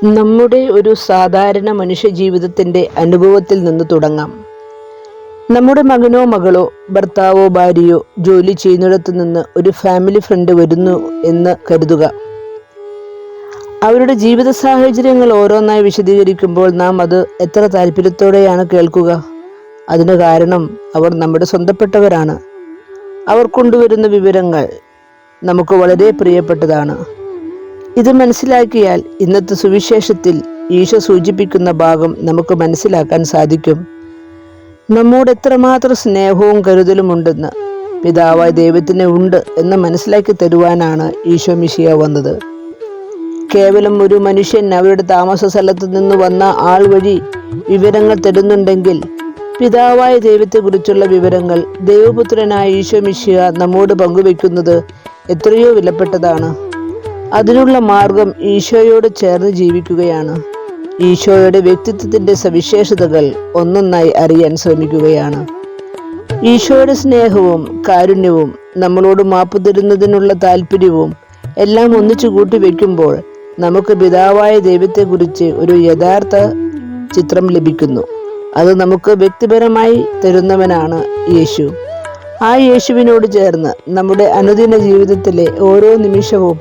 നമ്മുടെ ഒരു സാധാരണ മനുഷ്യ ജീവിതത്തിൻ്റെ അനുഭവത്തിൽ നിന്ന് തുടങ്ങാം. നമ്മുടെ മകനോ മകളോ ഭർത്താവോ ഭാര്യയോ ജോലി ചെയ്യുന്നിടത്തു നിന്ന് ഒരു ഫാമിലി ഫ്രണ്ട് വരുന്നു എന്ന് കരുതുക. അവരുടെ ജീവിത സാഹചര്യങ്ങൾ ഓരോന്നായി വിശദീകരിക്കുമ്പോൾ നാം അത് എത്ര താല്പര്യത്തോടെയാണ് കേൾക്കുക. അതിന് കാരണം അവർ നമ്മുടെ സ്വന്തപ്പെട്ടവരാണ്. അവർ കൊണ്ടുവരുന്ന വിവരങ്ങൾ നമുക്ക് വളരെ പ്രിയപ്പെട്ടതാണ്. ഇത് മനസ്സിലാക്കിയാൽ ഇന്നത്തെ സുവിശേഷത്തിൽ ഈശോ സൂചിപ്പിക്കുന്ന ഭാഗം നമുക്ക് മനസ്സിലാക്കാൻ സാധിക്കും. നമ്മോട് എത്രമാത്രം സ്നേഹവും കരുതലും ഉണ്ടെന്ന് പിതാവായ ദൈവത്തിന് ഉണ്ട് എന്ന് മനസ്സിലാക്കി തരുവാനാണ് ഈശോ മിശിഹ വന്നത്. കേവലം ഒരു മനുഷ്യൻ അവരുടെ താമസ സ്ഥലത്ത് നിന്ന് വന്ന ആൾ വഴി വിവരങ്ങൾ തരുന്നുണ്ടെങ്കിൽ പിതാവായ ദൈവത്തെക്കുറിച്ചുള്ള വിവരങ്ങൾ ദൈവപുത്രനായ ഈശോ മിശിഹ നമ്മോട് പങ്കുവെക്കുന്നത് എത്രയോ വിലപ്പെട്ടതാണ്. അതിനുള്ള മാർഗം ഈശോയോട് ചേർന്ന് ജീവിക്കുകയാണ്. ഈശോയുടെ വ്യക്തിത്വത്തിൻ്റെ സവിശേഷതകൾ ഒന്നൊന്നായി അറിയാൻ ശ്രമിക്കുകയാണ്. ഈശോയുടെ സ്നേഹവും കാരുണ്യവും നമ്മളോട് മാപ്പ് തരുന്നതിനുള്ള താല്പര്യവും എല്ലാം ഒന്നിച്ചു കൂട്ടിവെക്കുമ്പോൾ നമുക്ക് പിതാവായ ദൈവത്തെക്കുറിച്ച് ഒരു യഥാർത്ഥ ചിത്രം ലഭിക്കുന്നു. അത് നമുക്ക് വ്യക്തിപരമായി തരുന്നവനാണ് യേശു. ആ യേശുവിനോട് ചേർന്ന് നമ്മുടെ അനുദിന ജീവിതത്തിലെ ഓരോ നിമിഷവും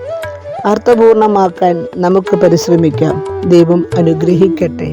അർത്ഥപൂർണമാക്കാൻ നമുക്ക് പരിശ്രമിക്കാം. ദൈവം അനുഗ്രഹിക്കട്ടെ.